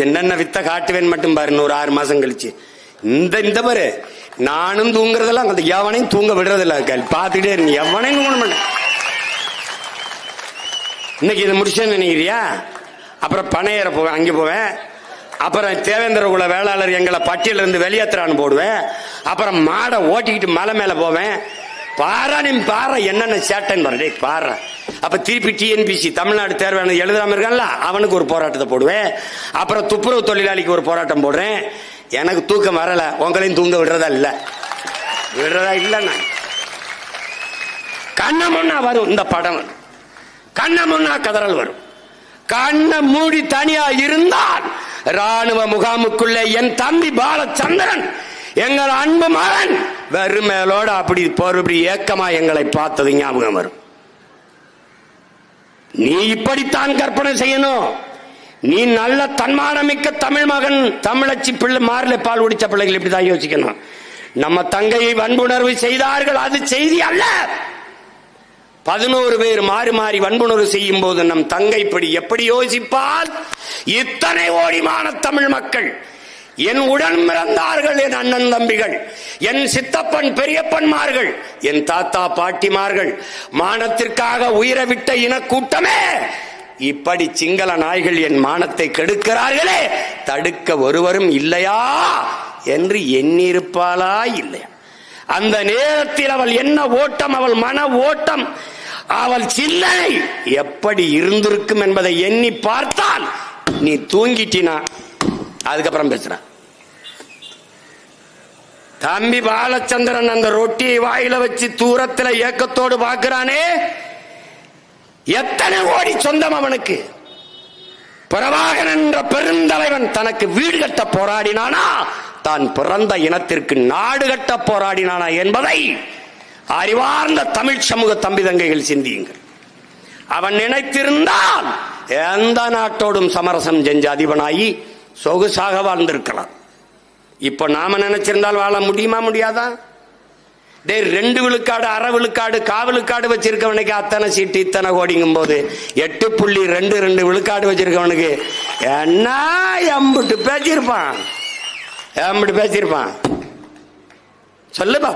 என்னென்ன வித்த காட்டுவேன் மட்டும் பாரு. ஒரு 6 மாசம் கழிச்சு இந்த பாரு, நானும் தூங்குறதெல்லாம் அந்த எவனையும் தூங்க விடுறதில்ல. பார்த்துக்கிட்டே இருக்கு, எவனையும் தூங்க மாட்டேன். இன்னைக்கு இதை முடிச்சேன்னு நினைக்கிறியா? அப்புறம் பனையேற போவேன், அங்கே போவேன். அப்புறம் தேவேந்திர குல வேளாளர் எங்களை பட்டியல இருந்து வெளியேற்றான்னு போடுவேன். அப்புறம் மாடை ஓட்டிக்கிட்டு மலை மேல போவேன். பாரா நீ பாரு என்னென்ன சேட்டன் பாரு பாரு. அப்ப திருப்பி டிஎன்பிசி தமிழ்நாடு தேர்வான எழுதாம இருக்கான்ல, அவனுக்கு ஒரு போராட்டத்தை போடுவேன். அப்புறம் துப்புரவு தொழிலாளிக்கு ஒரு போராட்டம் போடுறேன். எனக்கு தூக்கம் வரல, உங்களையும் தூங்க விடுறதா இல்ல, விடுறதா இல்ல. நான் கண்ண முன்னா வரும் இந்த படம், கண்ண முன்னா கதறல் வரும். கண்ணை மூடி தனியா இருந்தால் ராணுவ முகாமுக்குள்ளே என் தம்பி பாலச்சந்திரன் எங்கள் அன்பு மகன் வெறுமேலோட அப்படி போறபடி ஏக்கமா எங்களை பார்த்தது ஞாபகம் வரும். நீ இப்படித்தான் கற்பனை செய்யணும். நீ நல்ல தன்மானமிக்க தமிழ் மகன், தமிழச்சி பிள்ளை, மார்ல பால் குடிச்ச பிள்ளைகள் இப்படிதான் யோசிக்கணும். நம்ம தங்கையை வன்புணர்வு செய்தார்கள், அது செய்தி அல்ல. 11 பேர் மாறி மாறி வன்புணர்வு செய்யும் போது நம் தங்கை எப்படி யோசிப்பால்? இத்தனை கோடிமான தமிழ் மக்கள், என் உடன் பிறந்தார்கள், என் அண்ணன் தம்பிகள், என் சித்தப்பன் பெரியப்பன்மார்கள், என் தாத்தா பாட்டிமார்கள், மானத்திற்காக உயிரை விட்ட இனக்கூட்டமே, இப்படி சிங்கள நாய்கள் என் மானத்தை கெடுக்கிறார்களே, தடுக்க ஒருவரும் இல்லையா என்று எண்ணிருப்பாளா இல்லையா? அந்த நேரத்தில் அவள் என்ன ஓட்டம், அவள் மன ஓட்டம், அவள் சிந்தனை எப்படி இருந்திருக்கும் என்பதை எண்ணி பார்த்தால் நீ தூங்கிட்டினா அதுக்கப்புறம் பேசுற. தம்பி பாலச்சந்திரன் அந்த ரொட்டியை வாயில வச்சு தூரத்தில் ஏக்கத்தோடு பார்க்கிறானே, எத்தனை கோடி சொந்தம் அவனுக்கு. பிரபாகரன் என்ற பெருந்தலைவன் தனக்கு வீடு கட்ட போராடினானா, தான் பிறந்த இனத்திற்கு நாடு கட்ட போராடினானா என்பதை அறிவார்ந்த தமிழ் சமூக தம்பி தங்கைகள் சிந்தியுங்கள். அவன் நினைத்திருந்தால் எந்த நாட்டோடும் சமரசம் செஞ்ச அதிபனாகி சொகுசாக வாழ்ந்திருக்கலாம். இப்ப நாம நினைச்சிருந்தால் வாழ முடியுமா? முடியாதா? 2 விழுக்காடு, அரை விழுக்காடு, காவலுக்காடு வச்சிருக்கவனுக்கு அத்தனை சீட்டு இத்தனை கோடிங்கும் போது 8.22 விழுக்காடு வச்சிருக்கவனுக்கு என்ன எம்பிட்டு பேசியிருப்பான், எம்பிட்டு பேசியிருப்பான் சொல்லுப்பா.